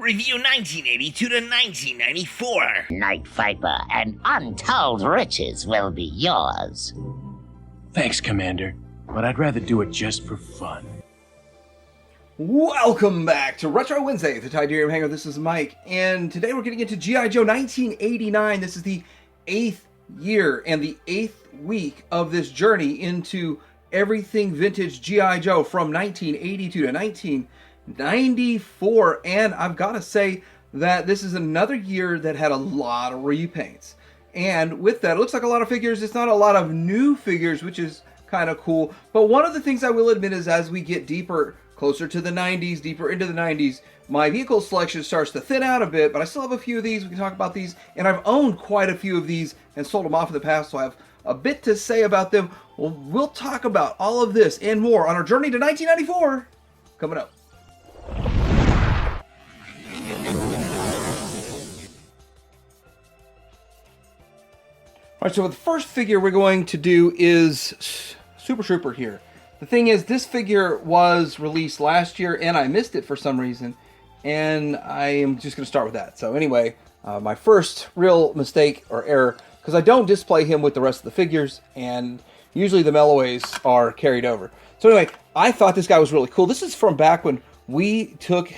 Review 1982 to 1994. Night Viper and untold riches will be yours. Thanks, Commander, but I'd rather do it just for fun. Welcome back to Retro Wednesday, the Tiberium Hangar. This is Mike, and today we're getting into G.I. Joe 1989. This is the 8th year and the 8th week of this journey into everything vintage G.I. Joe from 1982 to 1994. And I've got to say that this is another year that had a lot of repaints. And with that, it looks like a lot of figures. It's not a lot of new figures, which is kind of cool. But one of the things I will admit is as we get closer to the 90s, deeper into the 90s, my vehicle selection starts to thin out a bit, but I still have a few of these. We can talk about these. And I've owned quite a few of these and sold them off in the past, so I have a bit to say about them. We'll talk about all of this and more on our journey to 1994 coming up. All right, so the first figure we're going to do is Super Trooper here. The thing is, this figure was released last year, and I missed it for some reason, and I am just going to start with that. So anyway, my first real mistake or error, because I don't display him with the rest of the figures, and usually the Melloways are carried over. So anyway, I thought this guy was really cool. This is from back when we took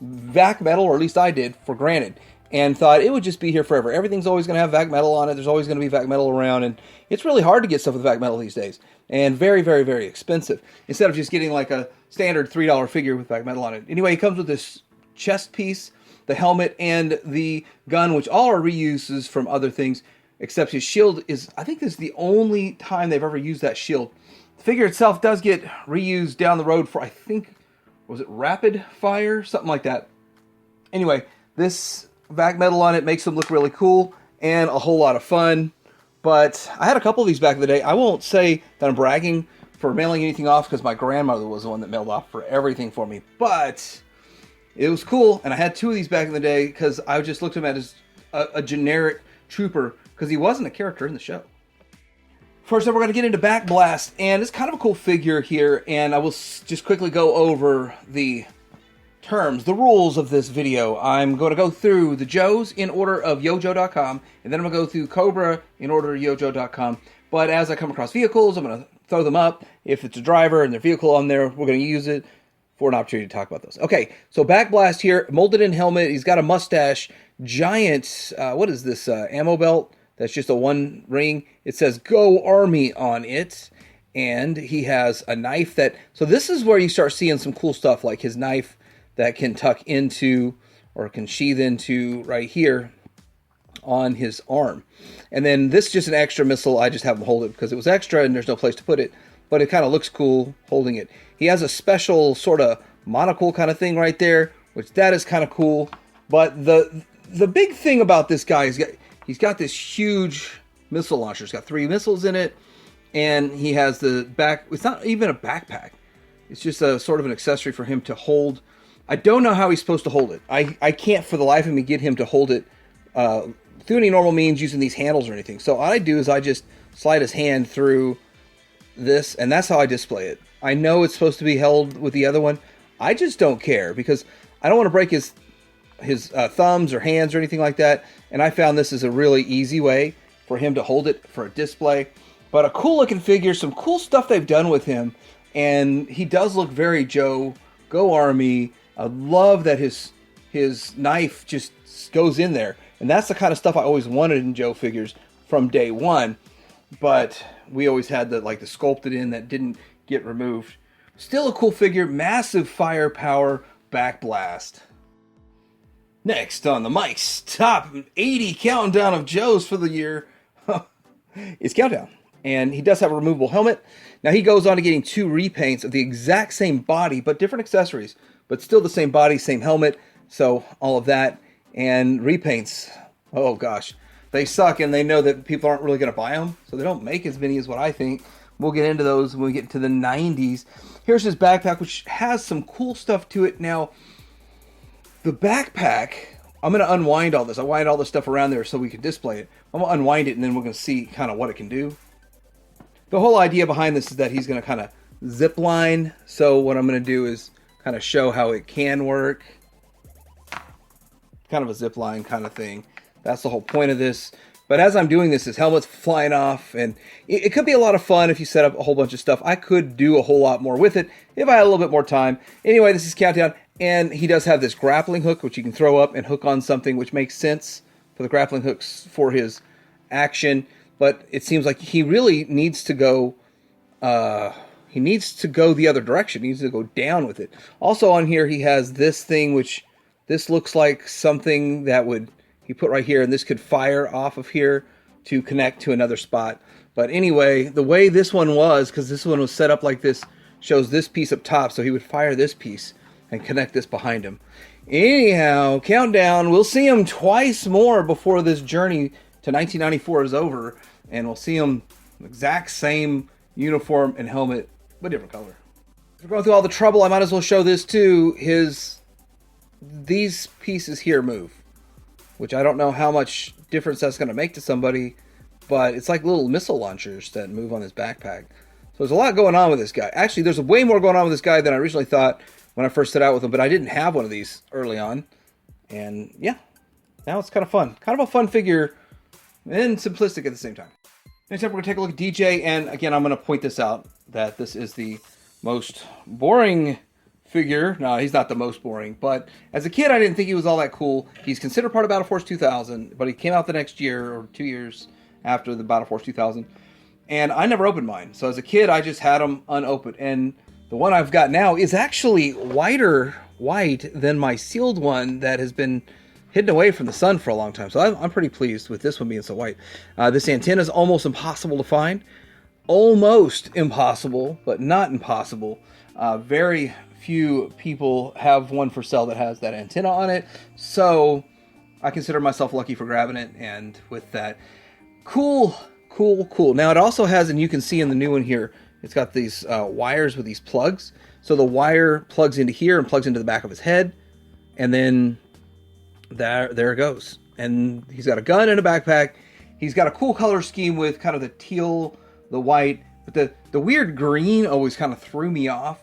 VAC metal, or at least I did, for granted, and thought it would just be here forever. Everything's always going to have VAC metal on it. There's always going to be VAC metal around, and it's really hard to get stuff with VAC metal these days, and very, very, very expensive, instead of just getting like a standard $3 figure with VAC metal on it. Anyway, he comes with this chest piece, the helmet, and the gun, which all are reuses from other things, except his shield is, I think this is the only time they've ever used that shield. The figure itself does get reused down the road for, I think, was it rapid fire? Something like that. Anyway, this VAC metal on it makes them look really cool and a whole lot of fun. But I had a couple of these back in the day. I won't say that I'm bragging for mailing anything off because my grandmother was the one that mailed off for everything for me. But it was cool, and I had two of these back in the day because I just looked at him as a generic trooper because he wasn't a character in the show. First up, we're going to get into Back Blast, and it's kind of a cool figure here, and I will just quickly go over the terms, the rules of this video. I'm going to go through the Joes in order of yojo.com, and then I'm going to go through Cobra in order of yojo.com. But as I come across vehicles, I'm going to throw them up. If it's a driver and their vehicle on there, we're going to use it for an opportunity to talk about those. Okay, so Back Blast here, molded in helmet. He's got a mustache, giant, what is this, ammo belt? That's just a one ring. It says Go Army on it. And he has a knife that, so this is where you start seeing some cool stuff, like his knife that can tuck into or can sheath into right here on his arm. And then this is just an extra missile. I just have him hold it because it was extra and there's no place to put it, but it kind of looks cool holding it. He has a special sort of monocle kind of thing right there, which that is kind of cool. But the big thing about this guy is he's got this huge missile launcher. It's got 3 missiles in it, and he has the back. It's not even a backpack. It's just a sort of an accessory for him to hold. I don't know how he's supposed to hold it. I can't for the life of me get him to hold it through any normal means using these handles or anything. So all I do is I just slide his hand through this, and that's how I display it. I know it's supposed to be held with the other one. I just don't care because I don't want to break his thumbs or hands or anything like that. And I found this is a really easy way for him to hold it for a display. But a cool looking figure, some cool stuff they've done with him. And he does look very Joe, Go Army. I love that his knife just goes in there. And that's the kind of stuff I always wanted in Joe figures from day one. But we always had the sculpted in that didn't get removed. Still a cool figure, massive firepower, Back Blast. Next on the Mike's Top 80 Countdown of Joes for the year is Countdown. And he does have a removable helmet. Now he goes on to getting 2 repaints of the exact same body, but different accessories. But still the same body, same helmet. So all of that. And repaints, oh gosh, they suck, and they know that people aren't really going to buy them. So they don't make as many as what I think. We'll get into those when we get to the 90s. Here's his backpack, which has some cool stuff to it. Now, the backpack, I'm going to unwind all this. I wind all this stuff around there so we can display it. I'm going to unwind it, and then we're going to see kind of what it can do. The whole idea behind this is that he's going to kind of zip line. So what I'm going to do is kind of show how it can work. kind of a zip line kind of thing. That's the whole point of this. But as I'm doing this, his helmet's flying off, and it could be a lot of fun if you set up a whole bunch of stuff. I could do a whole lot more with it if I had a little bit more time. Anyway, this is Countdown, and he does have this grappling hook, which you can throw up and hook on something, which makes sense for the grappling hooks for his action. But it seems like he really needs to go. He needs to go the other direction. He needs to go down with it. Also on here, he has this thing, which this looks like something that would. He put right here, and this could fire off of here to connect to another spot. But anyway, the way this one was, because this one was set up like this, shows this piece up top, so he would fire this piece and connect this behind him. Anyhow, Countdown, we'll see him twice more before this journey to 1994 is over, and we'll see him exact same uniform and helmet, but different color. If we're going through all the trouble, I might as well show this too. These pieces here move, which I don't know how much difference that's going to make to somebody, but it's like little missile launchers that move on his backpack. So there's a lot going on with this guy. Actually, there's way more going on with this guy than I originally thought when I first set out with him, but I didn't have one of these early on. And yeah, now it's kind of fun. Kind of a fun figure and simplistic at the same time. Next up, we're going to take a look at Dee-Jay, and again, I'm going to point this out, that this is the most boring figure. No, he's not the most boring, but as a kid, I didn't think he was all that cool. He's considered part of Battle Force 2000, but he came out the next year or 2 years after the Battle Force 2000, and I never opened mine. So as a kid, I just had them unopened, and the one I've got now is actually white than my sealed one that has been hidden away from the sun for a long time. So I'm pretty pleased with this one being so white. This antenna is almost impossible to find. Almost impossible, but not impossible. Very few people have one for sale that has that antenna on it, so I consider myself lucky for grabbing it. And with that, cool. Now it also has, and you can see in the new one here, it's got these wires with these plugs. So the wire plugs into here and plugs into the back of his head, and then there it goes. And he's got a gun and a backpack. He's got a cool color scheme with kind of the teal, the white, but the weird green always kind of threw me off.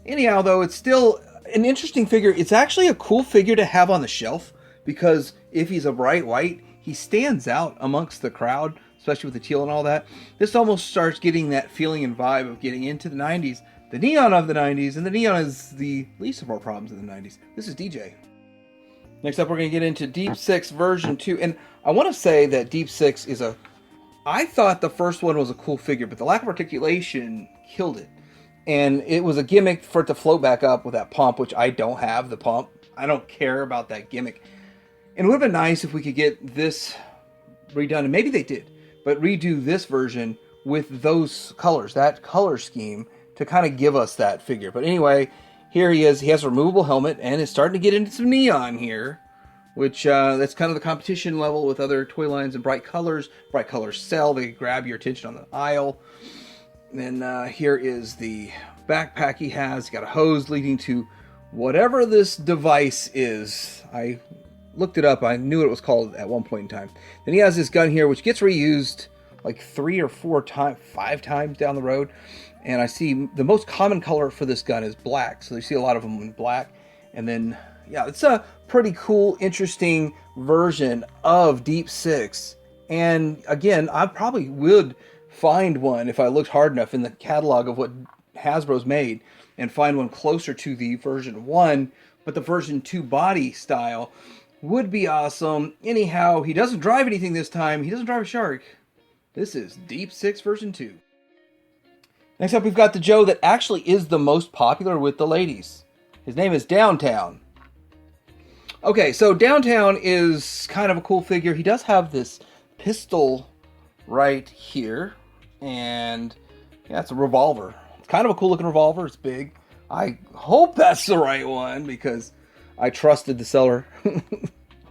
Anyhow, though, it's still an interesting figure. It's actually a cool figure to have on the shelf, because if he's a bright white, he stands out amongst the crowd, especially with the teal and all that. This almost starts getting that feeling and vibe of getting into the 90s, the neon of the 90s, and the neon is the least of our problems in the 90s. This is Dee-Jay. Next up, we're going to get into Deep 6 version 2, and I want to say that Deep 6 is I thought the first one was a cool figure, but the lack of articulation killed it. And it was a gimmick for it to float back up with that pump, which I don't have the pump. I don't care about that gimmick. And it would have been nice if we could get this redone, and maybe they did, but redo this version with those colors, that color scheme, to kind of give us that figure. But anyway, here he is. He has a removable helmet, and is starting to get into some neon here, which that's kind of the competition level with other toy lines and bright colors. Bright colors sell. They grab your attention on the aisle. And then here is the backpack he has. He's got a hose leading to whatever this device is. I looked it up. I knew what it was called at one point in time. Then he has this gun here, which gets reused like 3 or 4 times, 5 times down the road. And I see the most common color for this gun is black. So you see a lot of them in black. And then, yeah, it's a pretty cool, interesting version of Deep 6. And again, I probably would find one if I looked hard enough in the catalog of what Hasbro's made and find one closer to the version 1, but the version 2 body style would be awesome. Anyhow, he doesn't drive anything this time. He doesn't drive a shark. This is Deep 6 version 2. Next up, we've got the Joe that actually is the most popular with the ladies. His name is Downtown. Okay, so Downtown is kind of a cool figure. He does have this pistol right here. And yeah, it's a revolver. It's kind of a cool looking revolver. It's big. I hope that's the right one, because I trusted the seller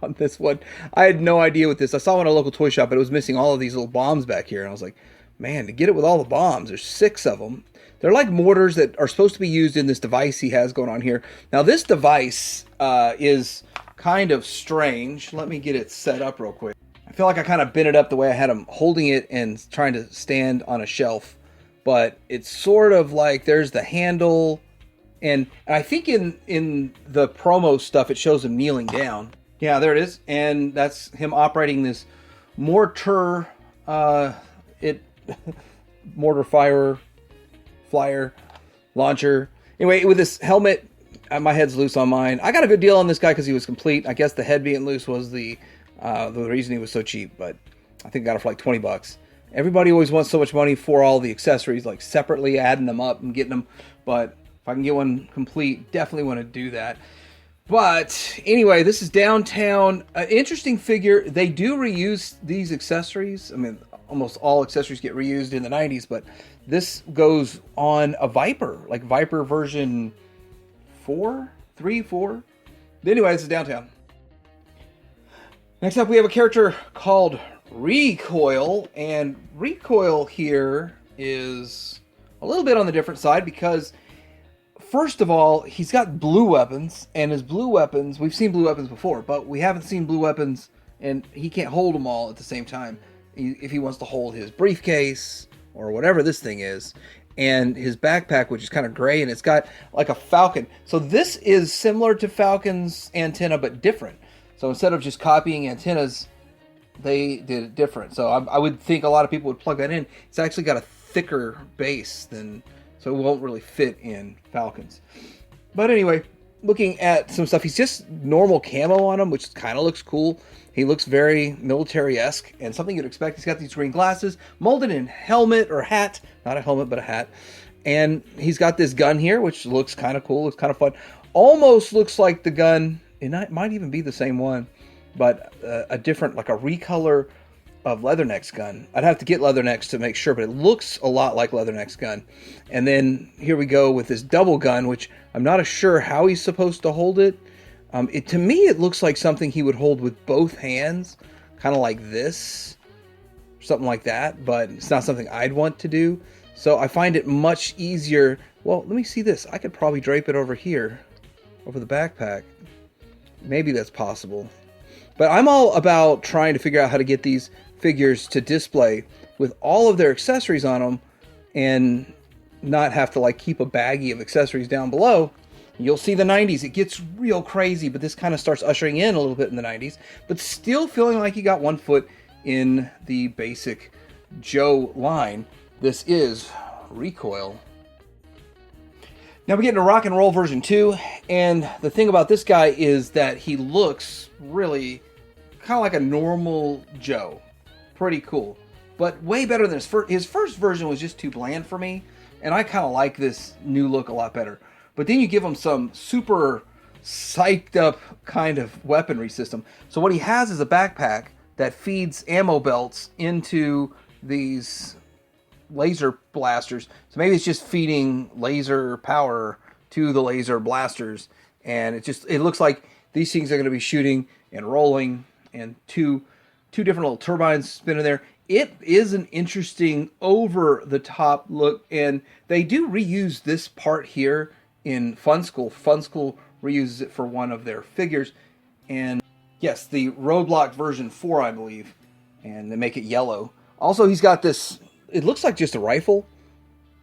on this one. I had no idea with this. I saw one at a local toy shop, but it was missing all of these little bombs back here. And I was like, man, to get it with all the bombs, there's 6 of them. They're like mortars that are supposed to be used in this device he has going on here. Now, this device is kind of strange. Let me get it set up real quick. I feel like I kind of bent it up the way I had him holding it and trying to stand on a shelf. But it's sort of like there's the handle. And I think in the promo stuff, it shows him kneeling down. Yeah, there it is. And that's him operating this mortar, mortar flyer launcher. Anyway, with this helmet, my head's loose on mine. I got a good deal on this guy because he was complete. I guess the head being loose was the reason he was so cheap, but I think I got it for like 20 bucks. Everybody always wants so much money for all the accessories, like separately adding them up and getting them. But if I can get one complete, definitely want to do that. But anyway, this is Downtown. Interesting figure. They do reuse these accessories. I mean, almost all accessories get reused in the 90s, but this goes on a Viper, like Viper version 4. But anyway, this is Downtown. Next up, we have a character called Recoil, and Recoil here is a little bit on the different side because, first of all, he's got blue weapons, and his blue weapons, we've seen blue weapons before, but we haven't seen blue weapons, and he can't hold them all at the same time. If he wants to hold his briefcase, or whatever this thing is, and his backpack, which is kind of gray, and it's got like a falcon. So this is similar to Falcon's antenna, but different. So instead of just copying antennas, they did it different. So I would think a lot of people would plug that in. It's actually got a thicker base than, so it won't really fit in Falcons. But anyway, looking at some stuff, he's just normal camo on him, which kind of looks cool. He looks very military-esque and something you'd expect. He's got these green glasses, molded in helmet or hat. Not a helmet, but a hat. And he's got this gun here, which looks kind of cool. Looks kind of fun. Almost looks like the gun. It might even be the same one, but a different, like a recolor of Leatherneck's gun. I'd have to get Leatherneck's to make sure, but it looks a lot like Leatherneck's gun. And then here we go with this double gun, which I'm not sure how he's supposed to hold it. To me, it looks like something he would hold with both hands, kind of like this, something like that, but it's not something I'd want to do. So I find it much easier. Well, let me see this. I could probably drape it over here, over the backpack. Maybe that's possible. But I'm all about trying to figure out how to get these figures to display with all of their accessories on them and not have to like keep a baggie of accessories down below. You'll see the 90s. It gets real crazy, but this kind of starts ushering in a little bit in the 90s, but still feeling like you got one foot in the basic Joe line. This is Recoil. Now we get into Rock and Roll version 2, and the thing about this guy is that he looks really kind of like a normal Joe. Pretty cool, but way better than his first version was just too bland for me, and I kind of like this new look a lot better. But then you give him some super psyched up kind of weaponry system. So what he has is a backpack that feeds ammo belts into these laser blasters. So maybe it's just feeding laser power to the laser blasters, and it looks like these things are going to be shooting and rolling, and two different little turbines spinning there. It is an interesting over the top look, and they do reuse this part here in Fun School. Fun School reuses it for one of their figures, and yes, the Roadblock version 4, I believe, and they make it yellow. Also, he's got this, it looks like just a rifle,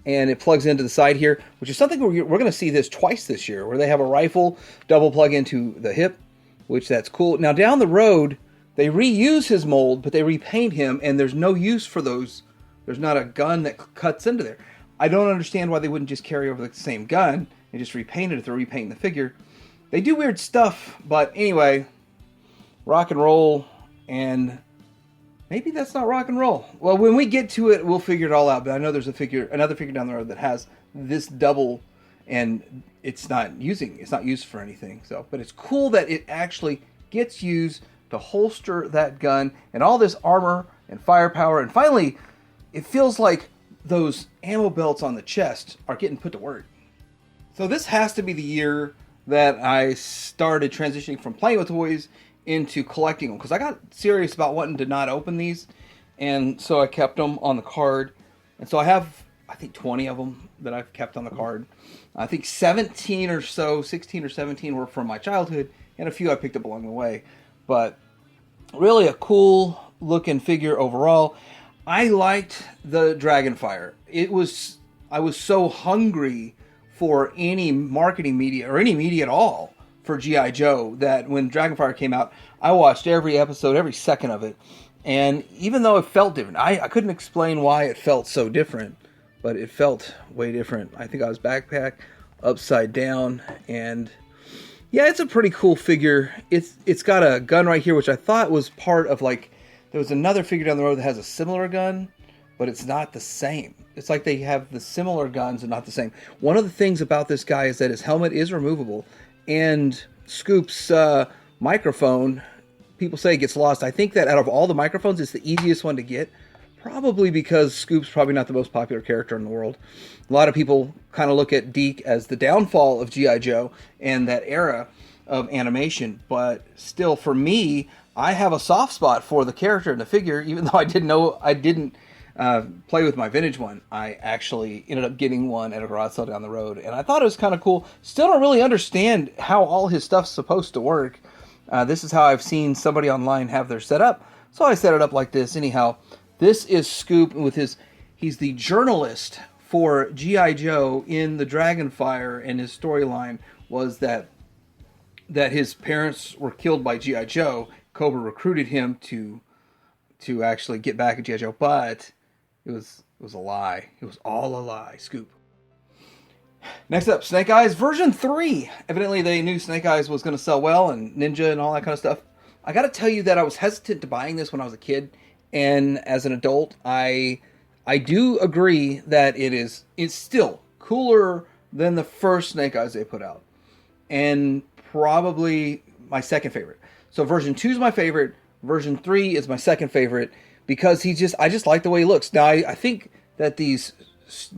and it plugs into the side here, which is something we're going to see this twice this year, where they have a rifle double plug into the hip, which that's cool. Now down the road, they reuse his mold, but they repaint him, and there's no use for those. There's not a gun that cuts into there. I don't understand why they wouldn't just carry over the same gun and just repaint it if they're repainting the figure. They do weird stuff, but anyway, Rock and Roll, and maybe that's not Rock and Roll. Well, when we get to it, we'll figure it all out, but I know there's another figure down the road that has this double, and it's not used for anything. So, but it's cool that it actually gets used to holster that gun and all this armor and firepower, and finally, it feels like those ammo belts on the chest are getting put to work. So this has to be the year that I started transitioning from playing with toys into collecting them, because I got serious about wanting to not open these, and so I kept them on the card. And so I have, I think, 20 of them that I've kept on the card. I think 16 or 17 were from my childhood, and a few I picked up along the way. But really a cool looking figure overall. I liked the Dragonfire. I was so hungry for any marketing media, or any media at all, for G.I. Joe that when Dragonfire came out, I watched every episode, every second of it. And even though it felt different, I couldn't explain why it felt so different, but it felt way different. I think I was backpack upside down, and yeah, it's a pretty cool figure. It's got a gun right here, which I thought was part of, like, there was another figure down the road that has a similar gun, but it's not the same. It's like they have the similar guns and not the same. One of the things about this guy is that his helmet is removable, and Scoop's microphone, people say it gets lost. I think that out of all the microphones, it's the easiest one to get, probably because Scoop's probably not the most popular character in the world. A lot of people kind of look at Deke as the downfall of G.I. Joe and that era of animation, but still, for me, I have a soft spot for the character and the figure, even though I didn't play with my vintage one. I actually ended up getting one at a garage sale down the road, and I thought it was kind of cool. Still don't really understand how all his stuff's supposed to work. This is how I've seen somebody online have their setup, so I set it up like this. Anyhow, this is Scoop with he's the journalist for G.I. Joe in the Dragonfire, and his storyline was that his parents were killed by G.I. Joe. Cobra recruited him to actually get back at G.I. Joe, but it was a lie. It was all a lie. Scoop. Next up, Snake Eyes version 3. Evidently they knew Snake Eyes was going to sell well, and Ninja and all that kind of stuff. I got to tell you that I was hesitant to buying this when I was a kid, and as an adult, I do agree that it's still cooler than the first Snake Eyes they put out, and probably my second favorite. So version 2 is my favorite. Version 3 is my second favorite because I just like the way he looks. Now I think that these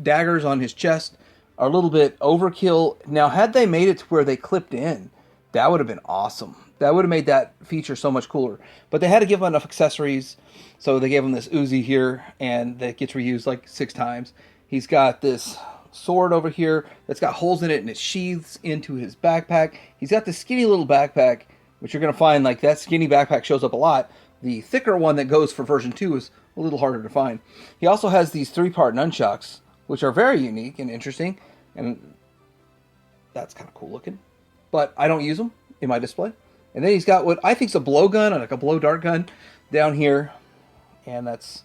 daggers on his chest are a little bit overkill. Now, had they made it to where they clipped in, that would have been awesome. That would have made that feature so much cooler. But they had to give him enough accessories, so they gave him this Uzi here, and that gets reused like 6 times. He's got this sword over here that's got holes in it, and it sheaths into his backpack. He's got this skinny little backpack, which you're going to find, like, that skinny backpack shows up a lot. The thicker one that goes for version 2 is a little harder to find. He also has these 3-part nunchucks, which are very unique and interesting, and that's kind of cool looking. But I don't use them in my display. And then he's got what I think is a blowgun, like a blow dart gun, down here, and that's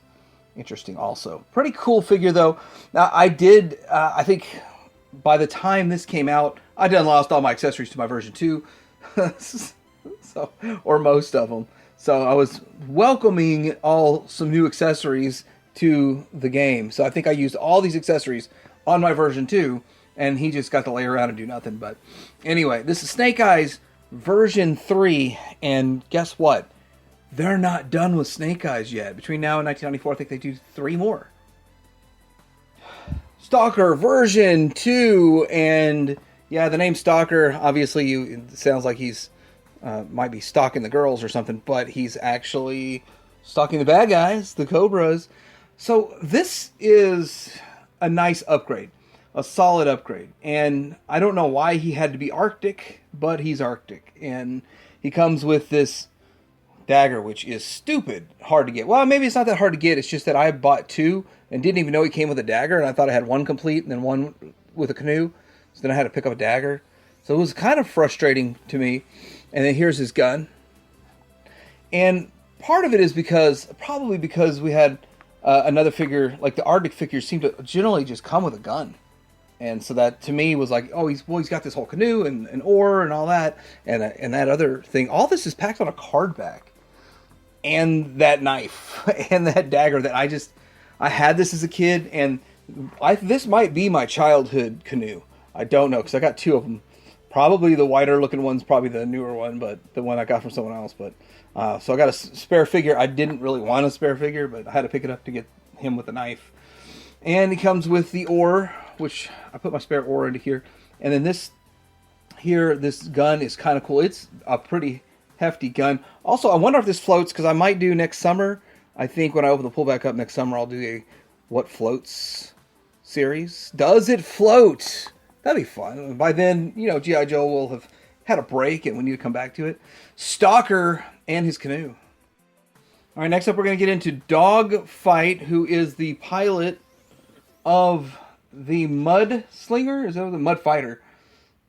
interesting also. Pretty cool figure, though. Now, I think by the time this came out, I done lost all my accessories to my version 2, so, or most of them. So I was welcoming some new accessories to the game. So I think I used all these accessories on my version 2, and he just got to lay around and do nothing. But anyway, this is Snake Eyes version 3, and guess what? They're not done with Snake Eyes yet. Between now and 1994, I think they do 3 more. Stalker version 2, and yeah, the name Stalker, obviously it sounds like he's might be stalking the girls or something, but he's actually stalking the bad guys, the Cobras. So this is a nice upgrade, a solid upgrade. And I don't know why he had to be Arctic, but he's Arctic. And he comes with this dagger, which is stupid hard to get. Well, maybe it's not that hard to get. It's just that I bought 2 and didn't even know he came with a dagger. And I thought I had 1 complete and then 1 with a canoe. So then I had to pick up a dagger. So it was kind of frustrating to me. And then here's his gun. And part of it is probably because we had another figure, like the Arctic figures seem to generally just come with a gun. And so that to me was like, oh, he's got this whole canoe and an oar and all that. And that other thing. All this is packed on a card back. And that knife and that dagger that I had this as a kid. And this might be my childhood canoe. I don't know, because I got 2 of them. Probably the whiter looking one's probably the newer one, but the one I got from someone else. But so I got a spare figure. I didn't really want a spare figure, but I had to pick it up to get him with the knife. And he comes with the oar, which I put my spare oar into here. And then this gun is kind of cool. It's a pretty hefty gun. Also, I wonder if this floats, because I might do next summer. I think when I open the pull back up next summer, I'll do a What Floats series. Does it float? That'd be fun. By then, G.I. Joe will have had a break and we need to come back to it. Stalker and his canoe. All right, next up we're going to get into Dogfight, who is the pilot of the Mud Slinger? Is that the Mud Fighter?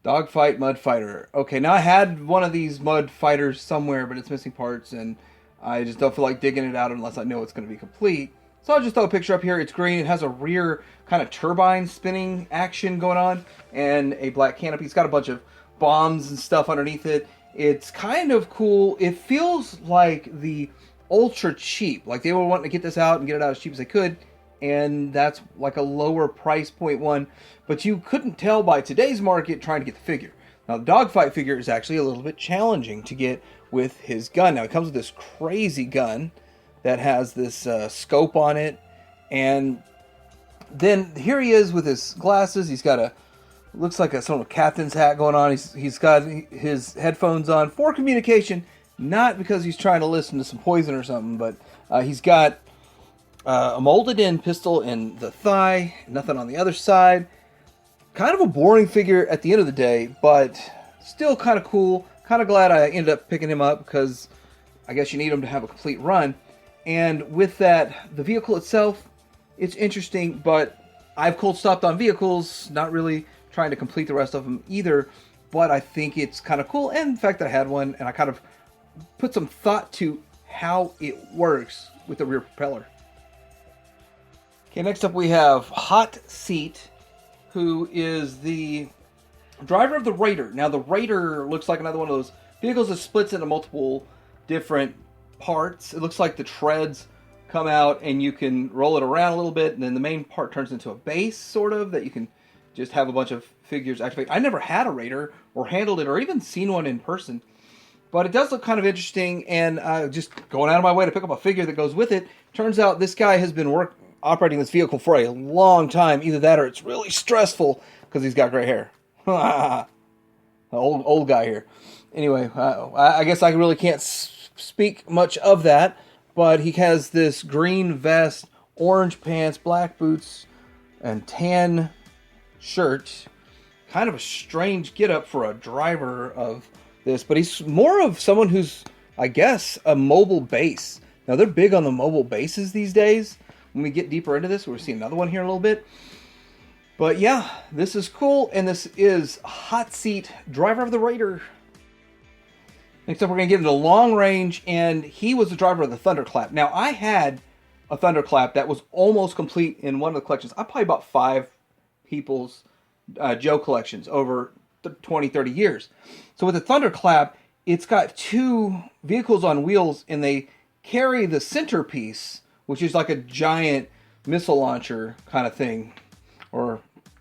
Dogfight Mud Fighter. Okay, now I had one of these Mud Fighters somewhere, but it's missing parts, and I just don't feel like digging it out unless I know it's going to be complete. So I'll just throw a picture up here. It's green. It has a rear kind of turbine spinning action going on, and a black canopy. It's got a bunch of bombs and stuff underneath it. It's kind of cool. It feels like the ultra cheap. Like they were wanting to get this out and get it out as cheap as they could, and that's like a lower price point one. But you couldn't tell by today's market trying to get the figure. Now the Dogfight figure is actually a little bit challenging to get with his gun. Now it comes with this crazy gun that has this scope on it, and then here he is with his glasses. He's got a looks like a sort of captain's hat going on. He's got his headphones on for communication, not because he's trying to listen to some Poison or something, but he's got a molded in pistol in the thigh, nothing on the other side. Kind of a boring figure at the end of the day, but still kind of cool. Kind of glad I ended up picking him up because I guess you need him to have a complete run. And with that, the vehicle itself, it's interesting, but I've cold stopped on vehicles, not really trying to complete the rest of them either, but I think it's kind of cool. And the fact that I had one, and I kind of put some thought to how it works with the rear propeller. Okay, next up we have Hot Seat, who is the driver of the Raider. Now the Raider looks like another one of those vehicles that splits into multiple different parts. It looks like the treads come out and you can roll it around a little bit, and then the main part turns into a base, sort of, that you can just have a bunch of figures activate. I never had a Raider or handled it or even seen one in person, but it does look kind of interesting, and just going out of my way to pick up a figure that goes with it. Turns out this guy has been operating this vehicle for a long time. Either that or it's really stressful because he's got gray hair. old guy here. Anyway, I guess I really can't speak much of that, but he has this green vest, orange pants, black boots, and tan shirt. Kind of a strange getup for a driver of this, but he's more of someone who's, I guess, a mobile base. Now they're big on the mobile bases these days. When we get deeper into this, we'll see another one here in a little bit. But yeah, this is cool, and this is Hot Seat, driver of the Raider. Next up, we're going to get into long range, and he was the driver of the Thunderclap. Now, I had a Thunderclap that was almost complete in one of the collections. I probably bought 5 people's Joe collections over 20, 30 years. So with the Thunderclap, it's got 2 vehicles on wheels, and they carry the centerpiece, which is like a giant missile launcher kind of thing, or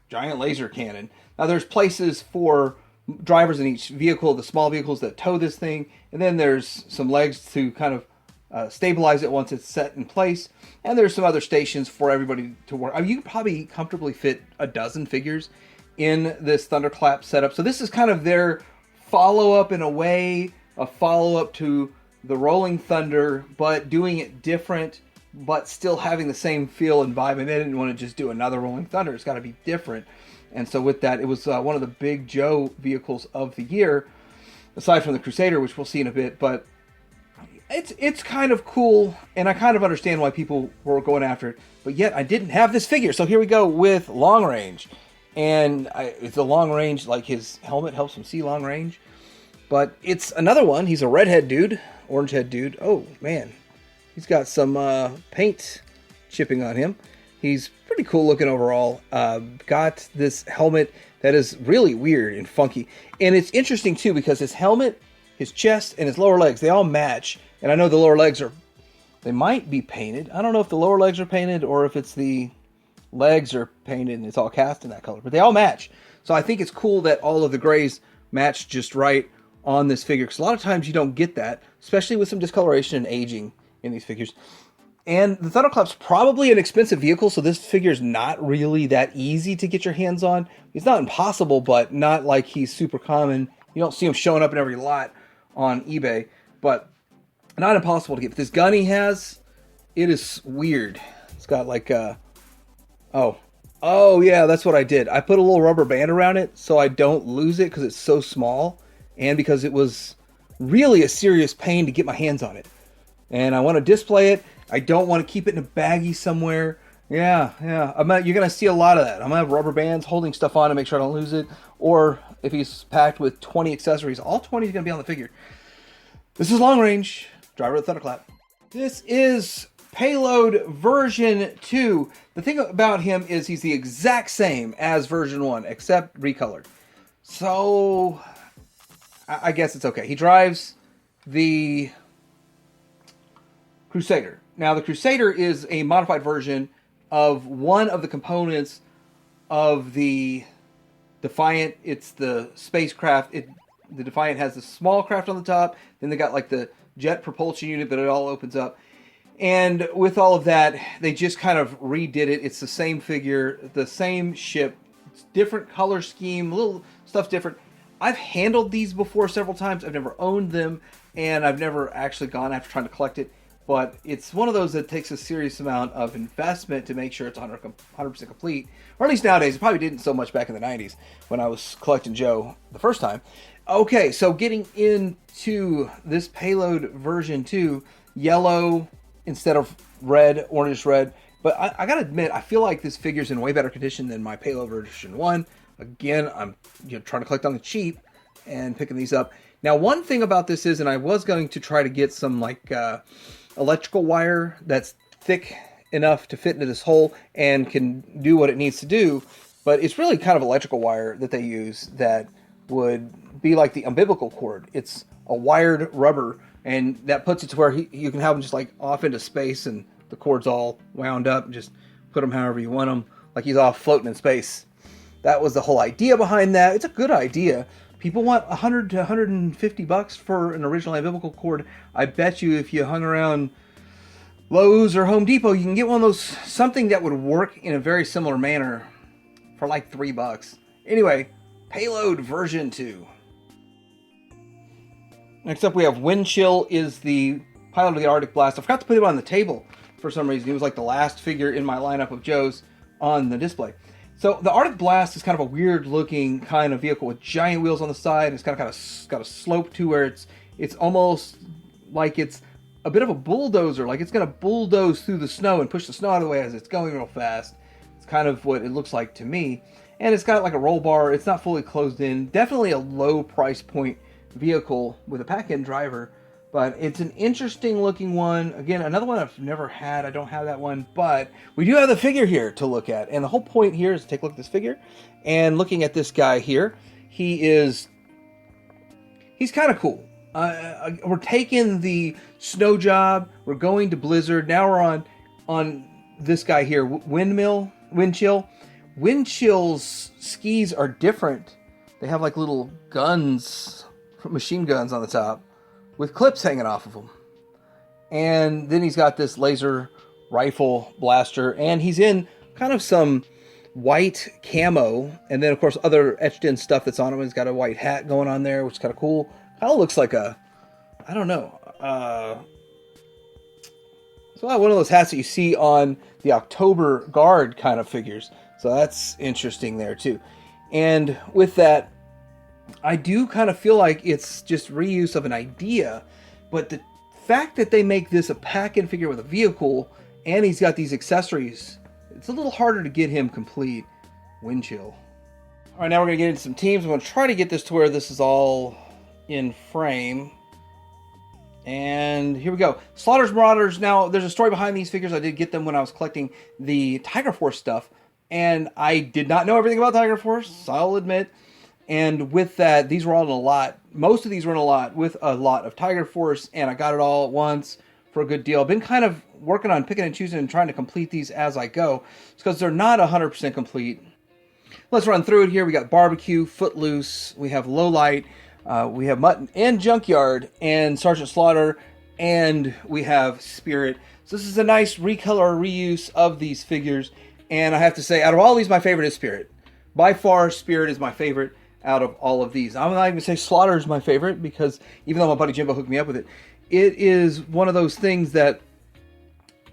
giant laser cannon. Now there's places for drivers in each vehicle, the small vehicles that tow this thing, and then there's some legs to kind of stabilize it once it's set in place, and there's some other stations for everybody to work. I mean, you could probably comfortably fit a dozen figures in this Thunderclap setup. So this is kind of their follow-up, in a way, a follow-up to the Rolling Thunder, but doing it different, but still having the same feel and vibe. And they didn't want to just do another Rolling Thunder. It's got to be different. And so with that, it was one of the big Joe vehicles of the year, aside from the Crusader, which we'll see in a bit. But it's kind of cool, and I kind of understand why people were going after it. But yet, I didn't have this figure. So here we go with long range. And it's a long range, like his helmet helps him see long range. But it's another one. He's a redhead dude, orange head dude. Oh, man. He's got some paint chipping on him. He's pretty cool looking overall. Got this helmet that is really weird and funky. And it's interesting too because his helmet, his chest, and his lower legs, they all match. And I know the lower legs they might be painted. I don't know if the lower legs are painted or if it's the legs are painted and it's all cast in that color. But they all match. So I think it's cool that all of the grays match just right on this figure. Because a lot of times you don't get that, especially with some discoloration and aging in these figures. And the Thunderclap's probably an expensive vehicle, so this figure's not really that easy to get your hands on. It's not impossible, but not like he's super common. You don't see him showing up in every lot on eBay, but not impossible to get. But this gun he has, it is weird. It's got like oh yeah, that's what I did. I put a little rubber band around it so I don't lose it because it's so small, and because it was really a serious pain to get my hands on it. And I want to display it. I don't want to keep it in a baggie somewhere. Yeah, yeah. You're going to see a lot of that. I'm going to have rubber bands holding stuff on to make sure I don't lose it. Or if he's packed with 20 accessories, all 20 is going to be on the figure. This is long range. Driver of the Thunderclap. This is Payload version 2. The thing about him is he's the exact same as version 1, except recolored. So, I guess it's okay. He drives the Crusader. Now, the Crusader is a modified version of one of the components of the Defiant. It's the spacecraft. The Defiant has the small craft on the top. Then they got like the jet propulsion unit that it all opens up. And with all of that, they just kind of redid it. It's the same figure, the same ship, different color scheme, little stuff different. I've handled these before several times. I've never owned them, and I've never actually gone after trying to collect it. But it's one of those that takes a serious amount of investment to make sure it's 100% complete. Or at least nowadays. It probably didn't so much back in the 90s when I was collecting Joe the first time. Okay, so getting into this Payload version 2, yellow instead of red, orange red. But I gotta admit, I feel like this figure's in way better condition than my Payload version 1. Again, I'm trying to collect on the cheap and picking these up. Now, one thing about this is, and I was going to try to get some like electrical wire that's thick enough to fit into this hole and can do what it needs to do, but it's really kind of electrical wire that they use that would be like the umbilical cord. It's a wired rubber, and that puts it to where you can have them just like off into space, and the cord's all wound up, and just put them however you want them, like he's off floating in space. That was the whole idea behind that. It's a good idea. People want $100 to $150 for an original umbilical cord. I bet you if you hung around Lowe's or Home Depot, you can get one of those, something that would work in a very similar manner for like $3. Anyway, Payload version 2. Next up we have Windchill, is the pilot of the Arctic Blast. I forgot to put him on the table for some reason. He was like the last figure in my lineup of Joe's on the display. So the Arctic Blast is kind of a weird looking kind of vehicle with giant wheels on the side. It's kind of got a slope to where it's almost like it's a bit of a bulldozer, like it's going to bulldoze through the snow and push the snow out of the way as it's going real fast. It's kind of what it looks like to me. And it's got like a roll bar. It's not fully closed in. Definitely a low price point vehicle with a pack-in driver. But it's an interesting looking one. Again, another one I've never had. I don't have that one. But we do have the figure here to look at. And the whole point here is to take a look at this figure. And looking at this guy here, he's kind of cool. We're taking the snow job. We're going to Blizzard. Now we're on this guy here, Windchill. Windchill's skis are different. They have like little guns, machine guns on the top, with clips hanging off of them. And then he's got this laser rifle blaster, and he's in kind of some white camo, and then of course other etched in stuff that's on him. He's got a white hat going on there, which is kind of cool. Kind of looks like a, I don't know, it's like one of those hats that you see on the October Guard kind of figures. So that's interesting there too. And with that, I do kind of feel like it's just reuse of an idea, but the fact that they make this a pack-in figure with a vehicle, and he's got these accessories, it's a little harder to get him complete. Windchill. All right, now we're going to get into some teams. I'm going to try to get this to where this is all in frame. And here we go. Slaughter's Marauders. Now, there's a story behind these figures. I did get them when I was collecting the Tiger Force stuff, and I did not know everything about Tiger Force, I'll admit. And with that, these were all in a lot. Most of these were in a lot with a lot of Tiger Force, and I got it all at once for a good deal. I've been kind of working on picking and choosing and trying to complete these as I go, because they're not 100% complete. Let's run through it here. We got Barbecue, Footloose, we have Lowlight, we have Mutton and Junkyard, and Sergeant Slaughter, and we have Spirit. So this is a nice recolor reuse of these figures, and I have to say, out of all these, my favorite is Spirit. By far, Spirit is my favorite out of all of these. I'm not even going to say Slaughter is my favorite, because even though my buddy Jimbo hooked me up with it, it is one of those things that,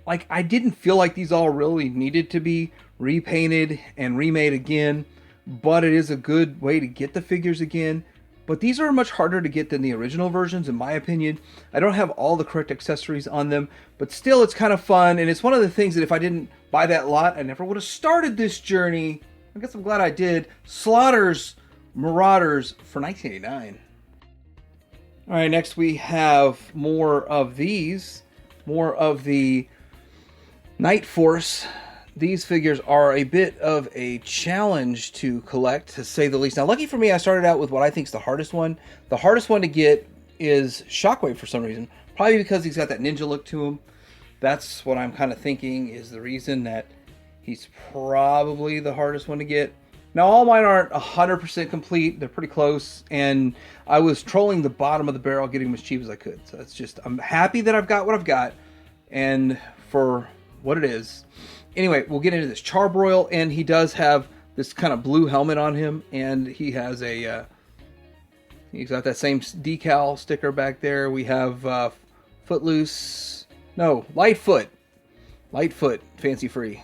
like, I didn't feel like these all really needed to be repainted and remade again, but it is a good way to get the figures again. but these are much harder to get than the original versions, in my opinion. I don't have all the correct accessories on them, but still it's kind of fun, and it's one of the things that if I didn't buy that lot, I never would have started this journey. I guess I'm glad I did. Slaughter's Marauders for 1989. All right, next we have more of these. More of the Night Force. These figures are a bit of a challenge to collect, to say the least. Now, lucky for me, I started out with what I think is the hardest one. The hardest one to get is Shockwave for some reason. Probably because he's got that ninja look to him. That's what I'm kind of thinking is the reason that he's probably the hardest one to get. Now, all mine aren't 100% complete. They're pretty close. And I was trolling the bottom of the barrel, getting them as cheap as I could. So that's just, I'm happy that I've got what I've got. And for what it is. Anyway, we'll get into this. Charbroil, and he does have this kind of blue helmet on him. And he has a, he's got that same decal sticker back there. We have Footloose. No, Lightfoot. Lightfoot, fancy free.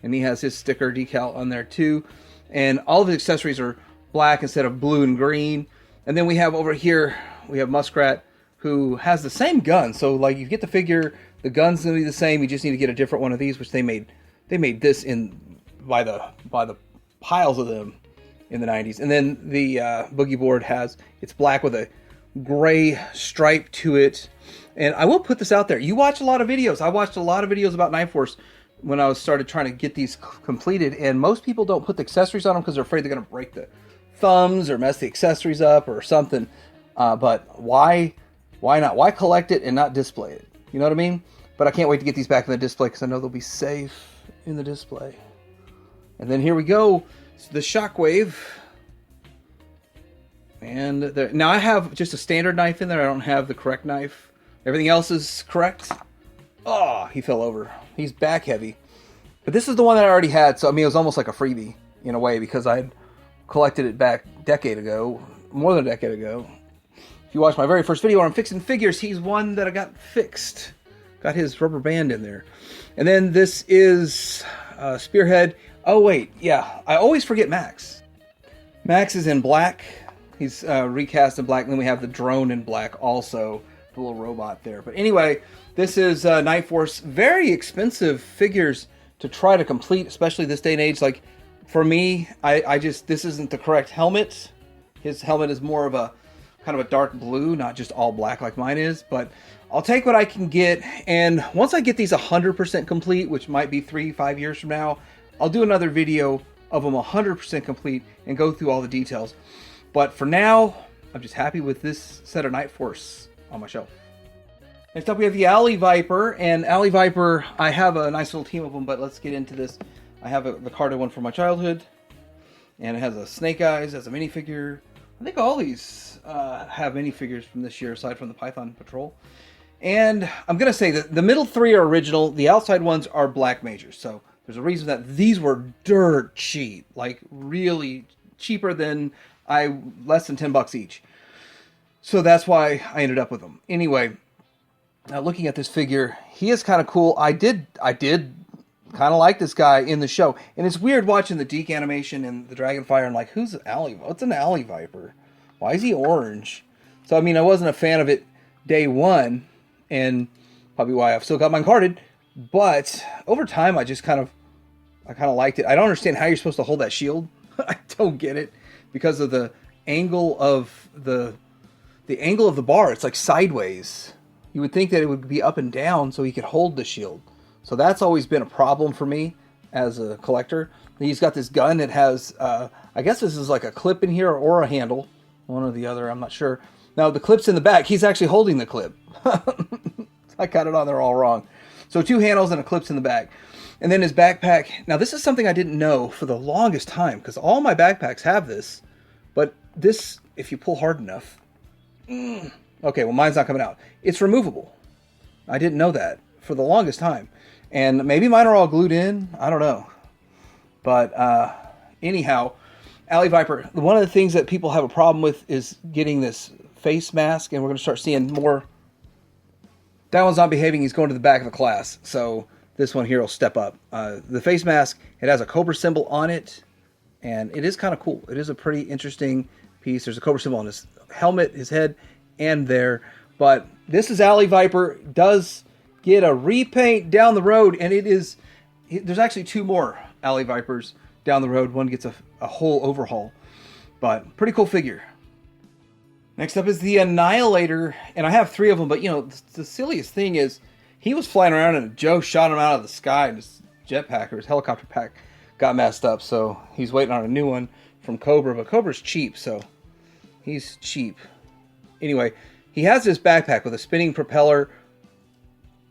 And he has his sticker decal on there too. And all of the accessories are black instead of blue and green. And then we have over here, we have Muskrat, who has the same gun. So like you get the figure, the gun's gonna be the same. You just need to get a different one of these, which they made this in by the piles of them in the 90s. And then the boogie board it's black with a gray stripe to it. And I will put this out there. You watch a lot of videos. I watched a lot of videos about Night Force when I started trying to get these completed, and most people don't put the accessories on them because they're afraid they're going to break the thumbs or mess the accessories up or something. But why not? Why collect it and not display it? You know what I mean? But I can't wait to get these back in the display because I know they'll be safe in the display. And then here we go. It's the Shockwave. And now I have just a standard knife in there. I don't have the correct knife. Everything else is correct. Oh, he fell over. He's back heavy. But this is the one that I already had, so I mean, it was almost like a freebie in a way because I collected it back a decade ago, more than a decade ago. If you watch my very first video where I'm fixing figures, he's one that I got fixed. Got his rubber band in there. And then this is Spearhead. Oh, wait. Yeah, I always forget Max. Max is in black. He's recast in black. And then we have the drone in black also. The little robot there. But anyway, this is Night Force. Very expensive figures to try to complete, especially this day and age. Like, for me, this isn't the correct helmet. His helmet is more of a kind of a dark blue, not just all black like mine is. But I'll take what I can get. And once I get these 100% complete, which might be 3-5 years from now, I'll do another video of them 100% complete and go through all the details. But for now, I'm just happy with this set of Night Force on my shelf. Next up we have the Aro Viper, and Aro Viper, I have a nice little team of them, but let's get into this. I have the carded one from my childhood, and it has a Snake Eyes as a minifigure. I think all these have minifigures from this year, aside from the Python Patrol. And I'm going to say that the middle three are original, the outside ones are black majors, so there's a reason that these were dirt cheap, like really cheaper than less than $10 each. So that's why I ended up with them. Anyway, now looking at this figure, he is kind of cool. I did kind of like this guy in the show. And it's weird watching the Deke animation and the Dragonfire and like, what's an Aro Viper? Why is he orange? So, I mean, I wasn't a fan of it day one, and probably why I've still got mine carded. But over time, I kind of liked it. I don't understand how you're supposed to hold that shield. I don't get it because of the angle of the angle of the bar. It's like sideways. You would think that it would be up and down so he could hold the shield. So that's always been a problem for me as a collector. He's got this gun that has, I guess this is like a clip in here or a handle. One or the other, I'm not sure. Now the clip's in the back. He's actually holding the clip. I got it on there all wrong. So 2 handles and a clip's in the back. And then his backpack. Now this is something I didn't know for the longest time because all my backpacks have this. But this, if you pull hard enough, okay, well mine's not coming out. It's removable. I didn't know that for the longest time. And maybe mine are all glued in. I don't know. But anyhow, Aro Viper, one of the things that people have a problem with is getting this face mask. And we're going to start seeing more. That one's not behaving. He's going to the back of the class. So this one here will step up. The face mask, it has a Cobra symbol on it. And it is kind of cool. It is a pretty interesting piece. There's a Cobra symbol on his helmet, his head, and there. But this is Aro Viper. Does get a repaint down the road, and it is... There's actually 2 more Aro Vipers down the road. One gets a whole overhaul. But pretty cool figure. Next up is the Annihilator, and I have 3 of them, but you know, the silliest thing is he was flying around and Joe shot him out of the sky, and his jetpack or his helicopter pack got messed up, so he's waiting on a new one from Cobra, but Cobra's cheap, so he's cheap. Anyway, he has this backpack with a spinning propeller,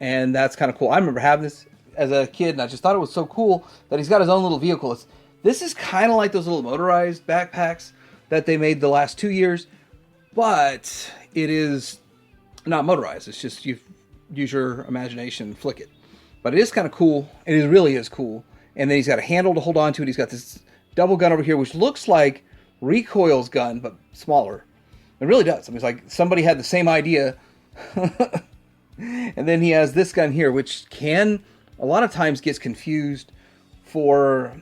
and that's kind of cool. I remember having this as a kid, and I just thought it was so cool that he's got his own little vehicle. This is kind of like those little motorized backpacks that they made the last 2 years, but it is not motorized. It's just you use your imagination and flick it. But it is kind of cool. It really is cool. And then he's got a handle to hold on to it. He's got this double gun over here, which looks like Recoil's gun, but smaller. It really does. I mean, it's like somebody had the same idea. And then he has this gun here, which a lot of times gets confused for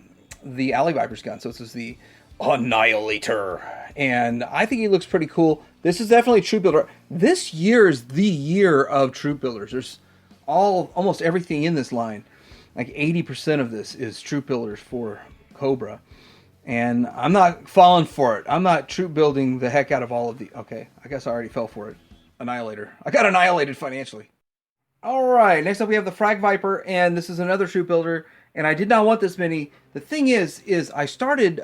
the Aro Viper's gun. So this is the Annihilator. And I think he looks pretty cool. This is definitely a troop builder. This year is the year of troop builders. There's almost everything in this line. Like 80% of this is troop builders for Cobra. And I'm not falling for it. I'm not troop building the heck out of all of the... Okay, I guess I already fell for it. Annihilator. I got annihilated financially. Alright, next up we have the Frag Viper. And this is another troop builder. And I did not want this many. The thing is I started...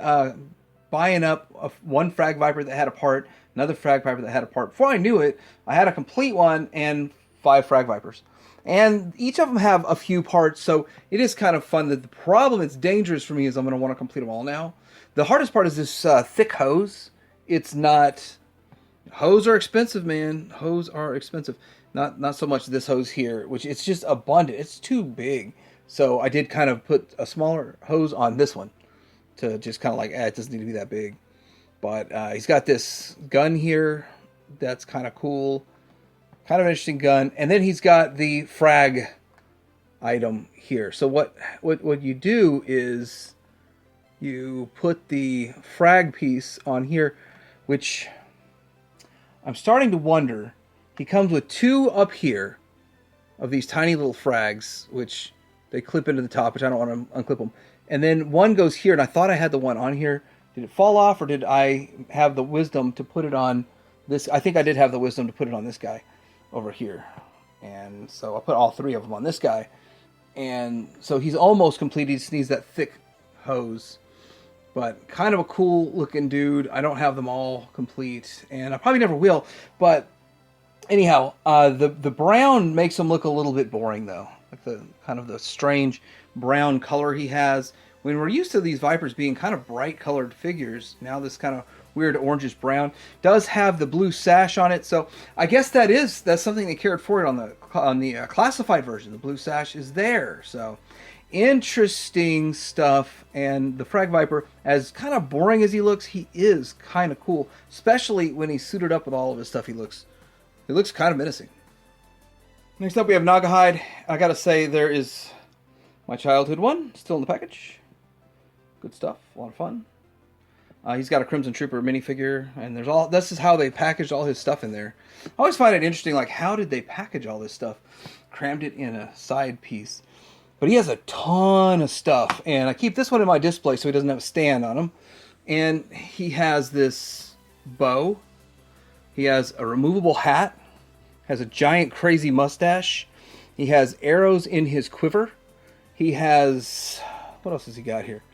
buying up one Frag Viper that had a part, another Frag Viper that had a part. Before I knew it, I had a complete one and 5 Frag Vipers. And each of them have a few parts, so it is kind of fun. The problem that's dangerous for me is I'm going to want to complete them all now. The hardest part is this thick hose. It's not... Hose are expensive, man. Hose are expensive. Not so much this hose here, which it's just abundant. It's too big. So I did kind of put a smaller hose on this one, to just kind of like, it doesn't need to be that big. But he's got this gun here that's kind of cool. Kind of an interesting gun. And then he's got the frag item here. So what you do is you put the frag piece on here, which I'm starting to wonder. He comes with 2 up here of these tiny little frags, which they clip into the top, which I don't want to unclip them. And then one goes here, and I thought I had the one on here. Did it fall off, or did I have the wisdom to put it on this? I think I did have the wisdom to put it on this guy over here. And so I put all 3 of them on this guy. And so he's almost complete. He just needs that thick hose. But kind of a cool looking dude. I don't have them all complete, and I probably never will. But anyhow, the brown makes him look a little bit boring, though. Like the kind of the strange brown color he has. When we're used to these Vipers being kind of bright colored figures, now this kind of weird orangish brown does have the blue sash on it. So I guess that's something they carried forward on the classified version. The blue sash is there. So interesting stuff. And the Frag Viper, as kind of boring as he looks, he is kind of cool, especially when he's suited up with all of his stuff. He looks kind of menacing. Next up we have Nagahide. I gotta say, there is my childhood one still in the package. Good stuff, a lot of fun. He's got a Crimson Trooper minifigure, and this is how they packaged all his stuff in there. I always find it interesting, like, how did they package all this stuff? Crammed it in a side piece. But he has a ton of stuff, and I keep this one in my display so he doesn't have a stand on him. And he has this bow. He has a removable hat. Has a giant crazy mustache. He has arrows in his quiver. He has... What else has he got here?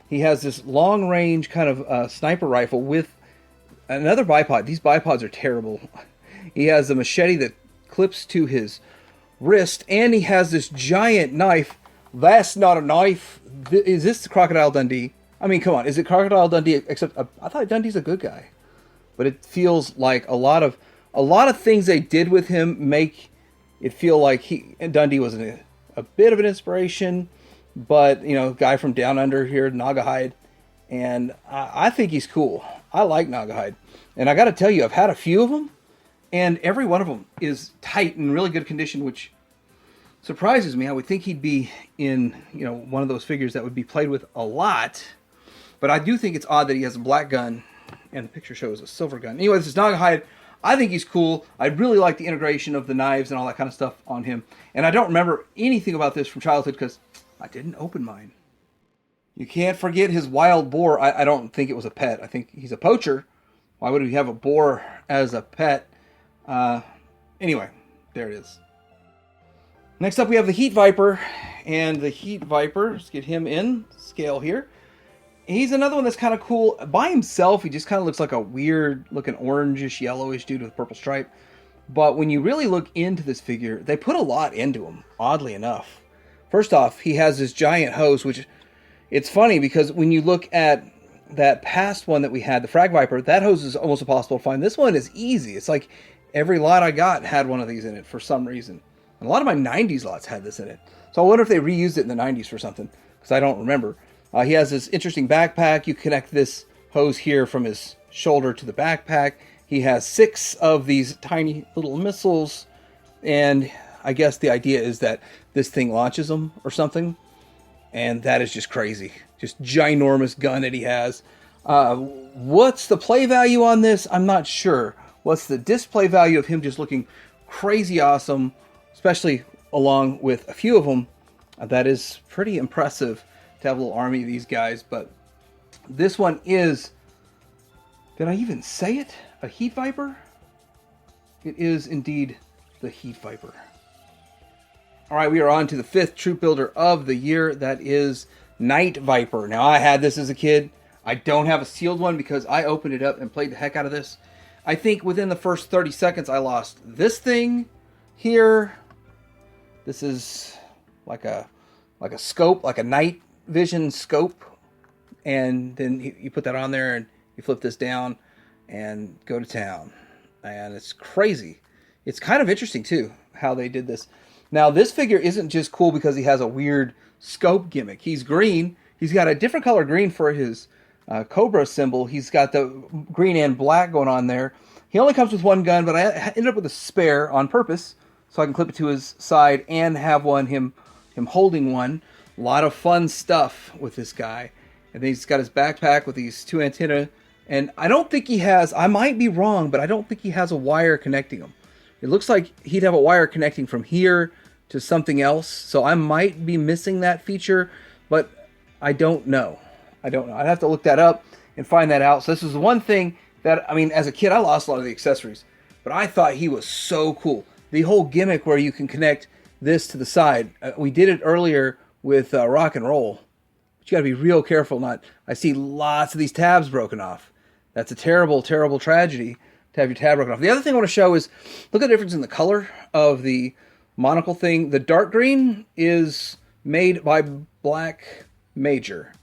He has this long-range kind of sniper rifle with another bipod. These bipods are terrible. He has a machete that clips to his wrist, and he has this giant knife. That's not a knife. Is this Crocodile Dundee? I mean, come on. Is it Crocodile Dundee? Except I thought Dundee's a good guy. But it feels like a lot of things they did with him make it feel like Dundee was a bit of an inspiration. But, you know, guy from down under here, Nagahide. And I think he's cool. I like Nagahide. And I got to tell you, I've had a few of them. And every one of them is tight and really good condition, which surprises me. I would think he'd be in, you know, one of those figures that would be played with a lot. But I do think it's odd that he has a black gun And the picture shows a silver gun. Anyway, this is Nagahide. I think he's cool. I really like the integration of the knives and all that kind of stuff on him. And I don't remember anything about this from childhood because I didn't open mine. You can't forget his wild boar. I don't think it was a pet. I think he's a poacher. Why would he have a boar as a pet? Anyway, there it is. Next up we have the H.E.A.T Viper. And the H.E.A.T Viper, let's get him in scale here. He's another one that's kind of cool. By himself, he just kind of looks like a weird looking orangish, yellowish dude with a purple stripe. But when you really look into this figure, they put a lot into him, oddly enough. First off, he has this giant hose, which it's funny because when you look at that past one that we had, the Frag Viper, that hose is almost impossible to find. This one is easy. It's like every lot I got had one of these in it for some reason. And a lot of my 90s lots had this in it. So I wonder if they reused it in the 90s for something, because I don't remember. He has this interesting backpack. You connect this hose here from his shoulder to the backpack. He has 6 of these tiny little missiles. And I guess the idea is that this thing launches them or something. And that is just crazy. Just ginormous gun that he has. What's the play value on this? I'm not sure. What's the display value of him just looking crazy awesome, especially along with a few of them? That is pretty impressive to have a little army of these guys. But this one is, did I even say it? A H.E.A.T Viper? It is indeed the H.E.A.T Viper. All right, we are on to the 5th troop builder of the year. That is Night Viper. Now, I had this as a kid. I don't have a sealed one because I opened it up and played the heck out of this. I think within the first 30 seconds, I lost this thing here. This is like a scope, like a night vision scope. And then you put that on there and you flip this down and go to town. And it's crazy. It's kind of interesting, too, how they did this. Now, this figure isn't just cool because he has a weird scope gimmick. He's green. He's got a different color green for his Cobra symbol. He's got the green and black going on there. He only comes with one gun, but I ended up with a spare on purpose so I can clip it to his side and have him holding one. A lot of fun stuff with this guy. And then he's got his backpack with these 2 antennae. And I don't think he has, I might be wrong, but I don't think he has a wire connecting them. It looks like he'd have a wire connecting from here to something else. So I might be missing that feature, but I don't know. I'd have to look that up and find that out. So this is one thing that, I mean, as a kid, I lost a lot of the accessories, but I thought he was so cool. The whole gimmick where you can connect this to the side. We did it earlier with rock and roll, but you got to be real careful not. I see lots of these tabs broken off. That's a terrible, terrible tragedy to have your tab broken off. The other thing I want to show is, look at the difference in the color of the monocle thing. The dark green is made by Black Major,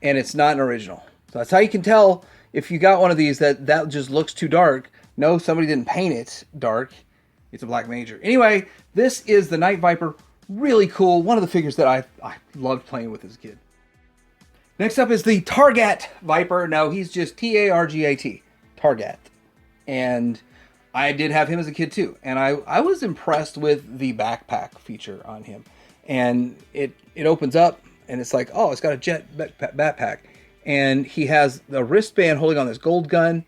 and it's not an original. So that's how you can tell if you got one of these that just looks too dark. No, somebody didn't paint it dark. It's a Black Major. Anyway, this is the Night Viper. Really cool. One of the figures that I loved playing with as a kid. Next up is the T.A.R.G.A.T Viper. Now, he's just T.A.R.G.A.T. T.A.R.G.A.T. And I did have him as a kid too. And I was impressed with the backpack feature on him. And it opens up and it's like, oh, it's got a jet backpack. And he has the wristband holding on this gold gun.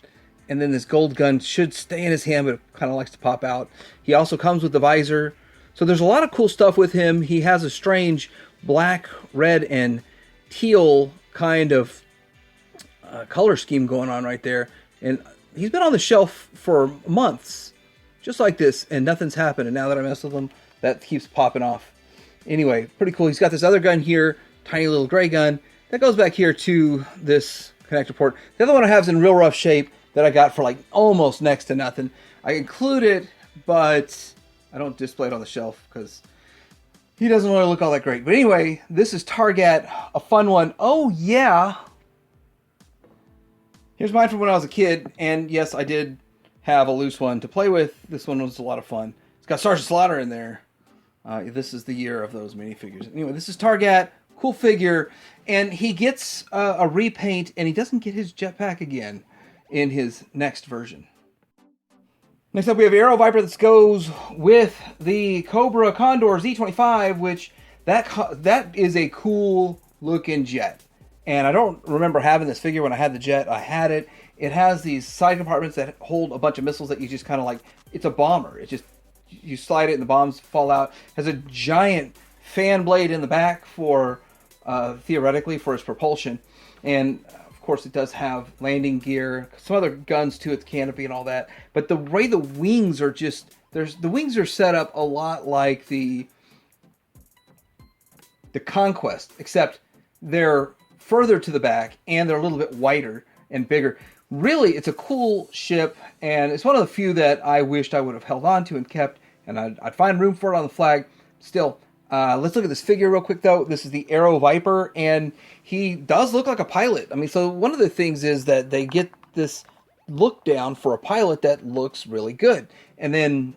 And then this gold gun should stay in his hand, but it kind of likes to pop out. He also comes with the visor. So there's a lot of cool stuff with him. He has a strange black, red, and teal kind of color scheme going on right there. And he's been on the shelf for months, just like this, and nothing's happened. And now that I mess with him, that keeps popping off. Anyway, pretty cool. He's got this other gun here, tiny little gray gun, that goes back here to this connector port. The other one I have is in real rough shape that I got for like almost next to nothing. I include it, but I don't display it on the shelf because he doesn't really look all that great. But anyway, this is T.A.R.G.A.T, a fun one. Oh, yeah. Here's mine from when I was a kid. And yes, I did have a loose one to play with. This one was a lot of fun. It's got Sergeant Slaughter in there. This is the year of those minifigures. Anyway, this is T.A.R.G.A.T. Cool figure. And he gets a repaint, and he doesn't get his jetpack again in his next version. Next up, we have Aro Viper that goes with the Cobra Condor Z25, which that is a cool looking jet. And I don't remember having this figure when I had the jet. I had it. it has these side compartments that hold a bunch of missiles that you just kind of like, it's a bomber. It's just, you slide it and the bombs fall out. It has a giant fan blade in the back for, theoretically, for its propulsion. And of course it does have landing gear, some other guns to its canopy and all that. But the way the wings are just, the wings are set up a lot like the Conquest, except they're further to the back and they're a little bit wider and bigger. Really, it's a cool ship, and it's one of the few that I wished I would have held on to and kept, and I'd find room for it on the flag. Still, let's look at this figure real quick, though. This is the Aro Viper, and he does look like a pilot. I mean, so one of the things is that they get this look down for a pilot that looks really good. And then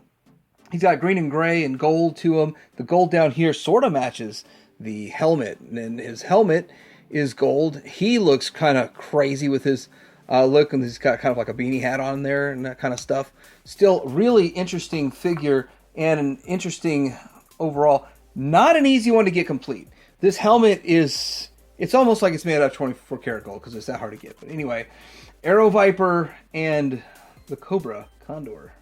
he's got green and gray and gold to him. The gold down here sort of matches the helmet, and his helmet is gold. He looks kind of crazy with his look, and he's got kind of like a beanie hat on there and that kind of stuff. Still, really interesting figure and an interesting overall. Not an easy one to get complete. This helmet is, it's almost like it's made out of 24 karat gold because it's that hard to get. But anyway, Aro Viper and the Cobra Condor.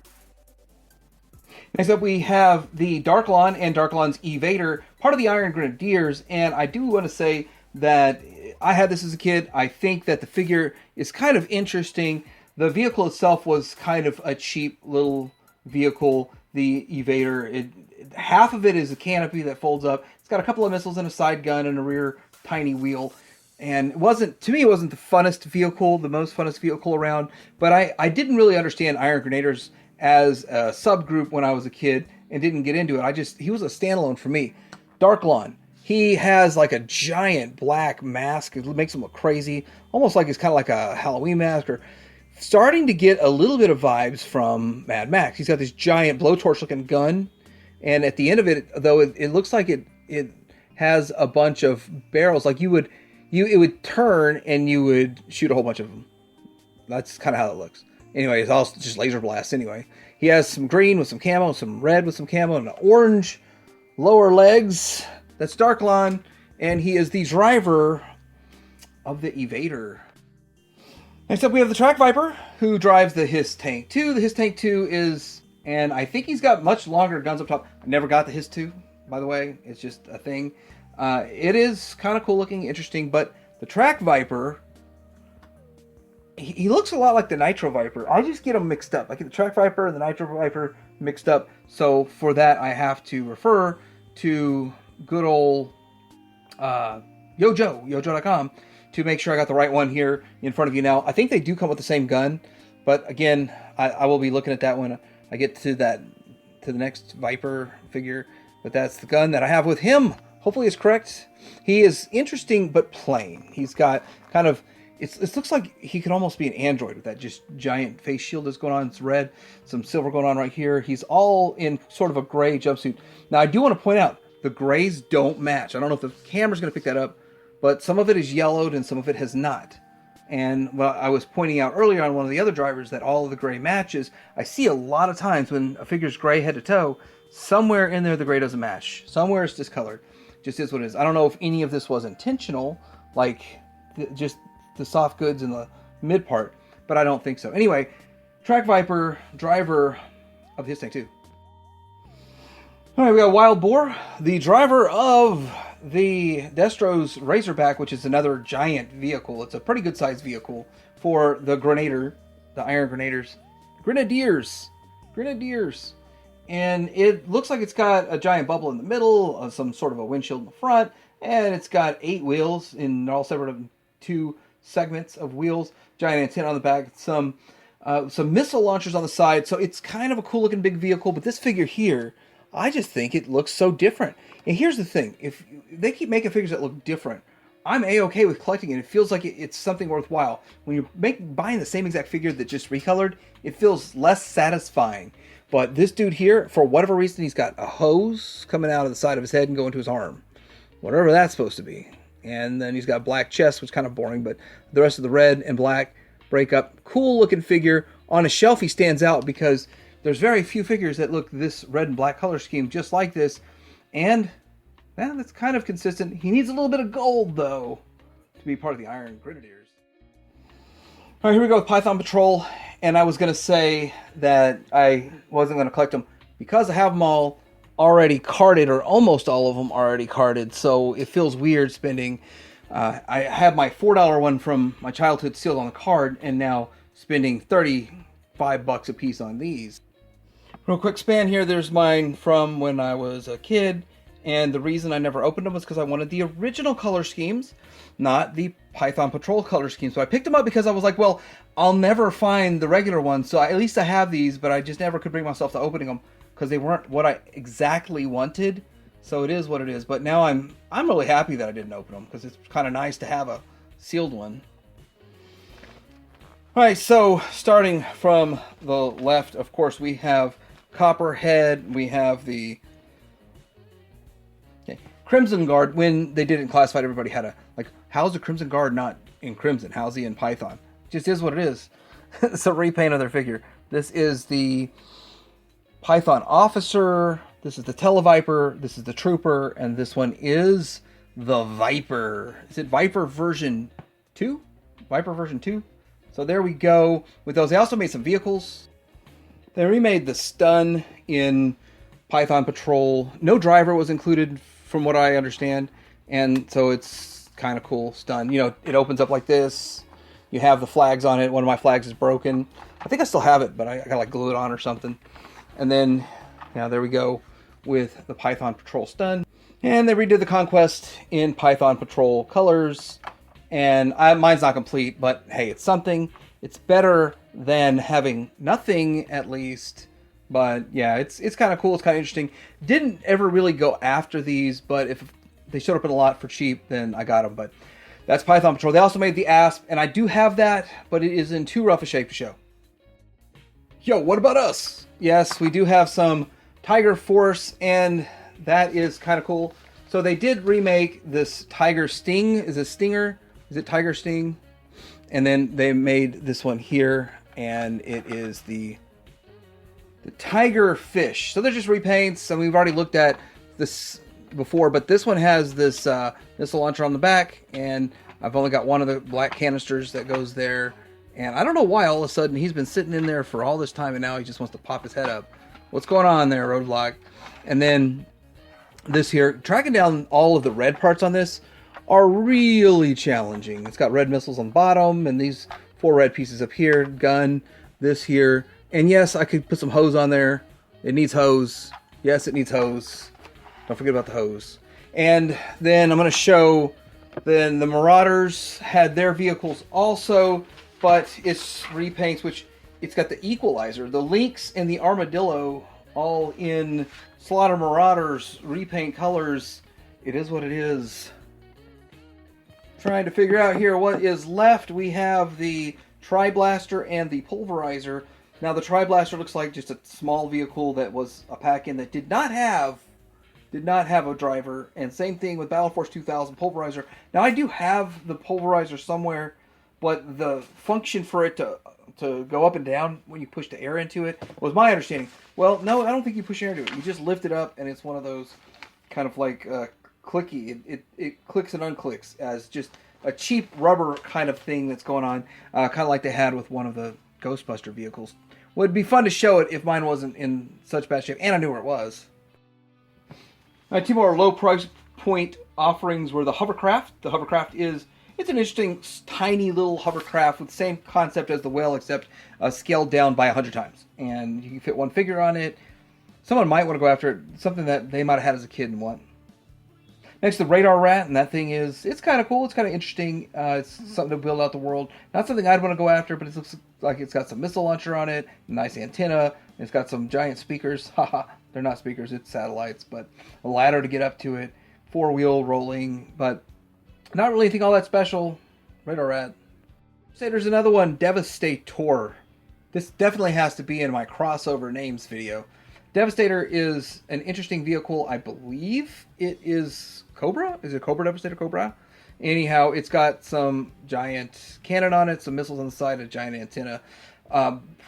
Next up, we have the Darklon and Darklon's Evader, part of the Iron Grenadiers, and I do want to say that I had this as a kid. I think that the figure is kind of interesting. The vehicle itself was kind of a cheap little vehicle, the Evader. Half of it is a canopy that folds up. It's got a couple of missiles and a side gun and a rear tiny wheel. And it wasn't, to me, it wasn't the funnest vehicle, the most funnest vehicle around, but I didn't really understand Iron Grenadiers as a subgroup when I was a kid and didn't get into it. He was a standalone for me. Darklon, he has like a giant black mask. It makes him look crazy, almost like it's kind of like a Halloween mask, or starting to get a little bit of vibes from Mad Max. He's got this giant blowtorch looking gun, and at the end of it, though, it looks like it has a bunch of barrels. Like it would turn and you would shoot a whole bunch of them. That's kind of how it looks. Anyway, it's all just laser blasts anyway. He has some green with some camo, some red with some camo, and an orange lower legs. That's Darklon, and he is the driver of the Evader. Next up, we have the Frag Viper, who drives the H.E.A.T Tank II. The H.E.A.T Tank II is, and I think he's got much longer guns up top. I never got the H.E.A.T II, by the way. It's just a thing. It is kind of cool looking, interesting, but the Frag Viper, he looks a lot like the Nitro Viper. I just get them mixed up. I get the Frag Viper and the Nitro Viper mixed up. So for that, I have to refer to good old Yojo.com to make sure I got the right one here in front of you now. I think they do come with the same gun, but again, I will be looking at that when I get to the next Viper figure. But that's the gun that I have with him. Hopefully it's correct. He is interesting but plain. He's got kind of, it looks like he could almost be an android with that just giant face shield that's going on. It's red, some silver going on right here. He's all in sort of a gray jumpsuit. Now I do want to point out, the grays don't match. I don't know if the camera's going to pick that up, but some of it is yellowed and some of it has not. And well, I was pointing out earlier on one of the other drivers that all of the gray matches. I see a lot of times when a figure's gray head to toe, somewhere in there the gray doesn't match. Somewhere it's discolored. Just is what it is. I don't know if any of this was intentional, like just the soft goods in the mid part, but I don't think so. Anyway, Frag Viper, driver of the H.E.A.T Tank II. All right, we got Wild Boar, the driver of the Destro's Razorback, which is another giant vehicle. It's a pretty good sized vehicle for the Grenadier, the Iron Grenadiers. And it looks like it's got a giant bubble in the middle, some sort of a windshield in the front, and it's got 8 wheels in all separate 2 segments of wheels, giant antenna on the back, some missile launchers on the side. So it's kind of a cool looking big vehicle, but this figure here, I just think it looks so different. And here's the thing, if they keep making figures that look different, I'm A-okay with collecting it. It feels like it's something worthwhile. When you're buying the same exact figure that just recolored, it feels less satisfying. But this dude here, for whatever reason, he's got a hose coming out of the side of his head and going to his arm. Whatever that's supposed to be. And then he's got black chest, which is kind of boring, but the rest of the red and black break up. Cool looking figure. On a shelf, he stands out because there's very few figures that look this red and black color scheme just like this. And, well, that's kind of consistent. He needs a little bit of gold, though, to be part of the Iron Grenadiers. All right, here we go with Python Patrol. And I was going to say that I wasn't going to collect them because I have them all already carded, or almost all of them already carded. So it feels weird spending. I have my $4 one from my childhood sealed on the card, and now spending $35 a piece on these. Real quick span here. There's mine from when I was a kid. And the reason I never opened them was because I wanted the original color schemes, not the Python Patrol color schemes. So I picked them up because I was like, well, I'll never find the regular ones. So at least I have these, but I just never could bring myself to opening them because they weren't what I exactly wanted. So it is what it is. But now I'm really happy that I didn't open them because it's kind of nice to have a sealed one. All right, so starting from the left, of course, we have Copperhead. We have the Crimson Guard. When they did it in Classified, everybody had a, like, how's the Crimson Guard not in Crimson? How's he in Python? It just is what it is. It's a repaint of their figure. This is the Python Officer. This is the Televiper. This is the Trooper. And this one is the Viper. Is it Viper version 2? Viper version 2? So there we go with those. They also made some vehicles. They remade the stun in Python Patrol. No driver was included from what I understand, and so it's kind of cool. Stun, you know, it opens up like this. You have the flags on it. One of my flags is broken. I think I still have it, but I gotta like glue it on or something. And then, yeah, there we go with the Python Patrol stun. And they redid the Conquest in Python Patrol colors. And mine's not complete, but hey, it's something. It's better than having nothing, at least. But yeah, it's kind of cool. It's kind of interesting. Didn't ever really go after these, but if they showed up in a lot for cheap, then I got them. But that's Python Patrol. They also made the Asp, and I do have that, but it is in too rough a shape to show. Yo, what about us? Yes, we do have some Tiger Force, and that is kind of cool. So they did remake this Tiger Sting. Is it Stinger? Is it Tiger Sting? And then they made this one here, and it is the Tiger Fish. So they're just repaints, and we've already looked at this before, but this one has this missile launcher on the back, and I've only got one of the black canisters that goes there. And I don't know why all of a sudden he's been sitting in there for all this time, and now he just wants to pop his head up. What's going on there, Roadblock? And then this here, tracking down all of the red parts on this are really challenging. It's got red missiles on the bottom, and these 4 red pieces up here, gun, this here. And yes, I could put some hose on there. It needs hose. Yes, it needs hose. Don't forget about the hose. And then I'm going to show, then the Marauders had their vehicles also, but it's repaints, which it's got the equalizer. The Lynx and the Armadillo all in Slaughter Marauders repaint colors. It is what it is. Trying to figure out here what is left. We have the Tri-Blaster and the Pulverizer. Now the Tri-Blaster looks like just a small vehicle that was a pack-in that did not have a driver. And same thing with Battle Force 2000 Pulverizer. Now I do have the Pulverizer somewhere, but the function for it to go up and down when you push the air into it was my understanding. Well, no, I don't think you push air into it. You just lift it up, and it's one of those kind of like clicky. It clicks and unclicks as just a cheap rubber kind of thing that's going on, kind of like they had with one of the Ghostbuster vehicles. Would be fun to show it if mine wasn't in such bad shape, and I knew where it was. Two more low price point offerings were the Hovercraft. The Hovercraft it's an interesting, tiny little hovercraft with the same concept as the Whale, except scaled down by 100 times. And you can fit one figure on it. Someone might want to go after it. Something that they might have had as a kid and want. Next, the Radar Rat, and that thing it's kind of cool. It's kind of interesting. It's something to build out the world. Not something I'd want to go after, but it looks like it's got some missile launcher on it, nice antenna. It's got some giant speakers. Haha, they're not speakers, it's satellites, but a ladder to get up to it. 4-wheel rolling, but not really anything all that special. Radar Rat. Say there's another one, Devastator. This definitely has to be in my crossover names video. Devastator is an interesting vehicle. I believe it is Cobra? Is it Cobra Devastator Cobra? Anyhow, it's got some giant cannon on it, some missiles on the side, a giant antenna.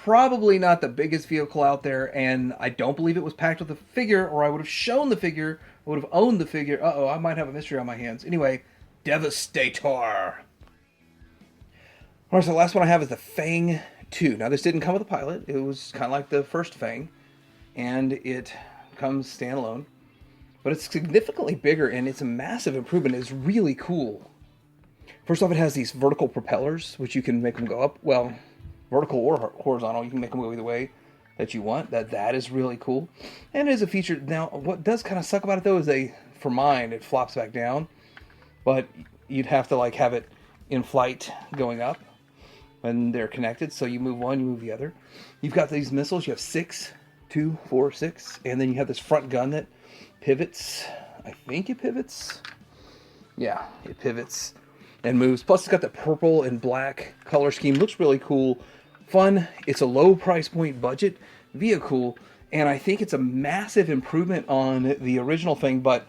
Probably not the biggest vehicle out there, and I don't believe it was packed with a figure, or I would have shown the figure, I would have owned the figure. Uh-oh, I might have a mystery on my hands. Anyway, Devastator. All right, so the last one I have is the Fang II. Now, this didn't come with a pilot. It was kind of like the first Fang, and it comes standalone. But it's significantly bigger, and it's a massive improvement. It's really cool. First off, it has these vertical propellers, which you can make them go up. Well, vertical or horizontal. You can make them go either way that you want. That is really cool. And it is a feature. Now, what does kind of suck about it, though, is for mine, it flops back down. But you'd have to, like, have it in flight going up when they're connected. So you move one, you move the other. You've got these missiles. You have 6, 2, 4, 6. And then you have this front gun that pivots. I think it pivots. Yeah, it pivots and moves. Plus, it's got the purple and black color scheme. Looks really cool. Fun. It's a low price point budget vehicle. And I think it's a massive improvement on the original Fang. But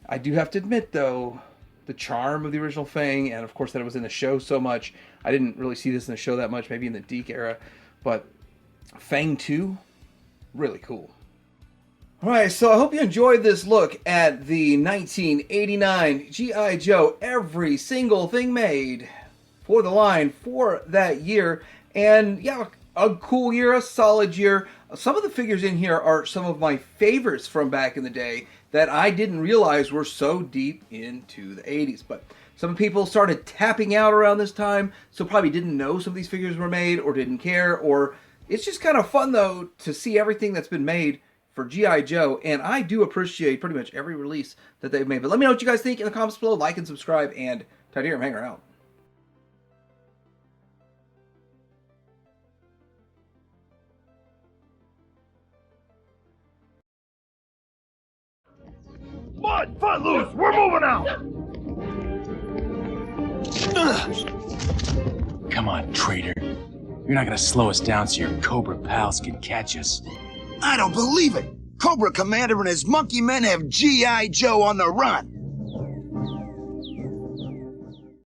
I do have to admit, though, the charm of the original Fang, and of course that it was in the show so much. I didn't really see this in the show that much, maybe in the Deke era. But Fang II, really cool. Alright, so I hope you enjoyed this look at the 1989 G.I. Joe. Every single thing made for the line for that year. And yeah, a cool year, a solid year. Some of the figures in here are some of my favorites from back in the day that I didn't realize were so deep into the 80s. But some people started tapping out around this time, so probably didn't know some of these figures were made or didn't care. Or it's just kind of fun, though, to see everything that's been made for G.I. Joe, and I do appreciate pretty much every release that they've made. But let me know what you guys think in the comments below. Like and subscribe, and T.A.R.G.A.T, I'm hanging out. Mud, footloose, we're moving out! Come on, traitor. You're not gonna slow us down so your Cobra pals can catch us. I don't believe it! Cobra Commander and his monkey men have G.I. Joe on the run!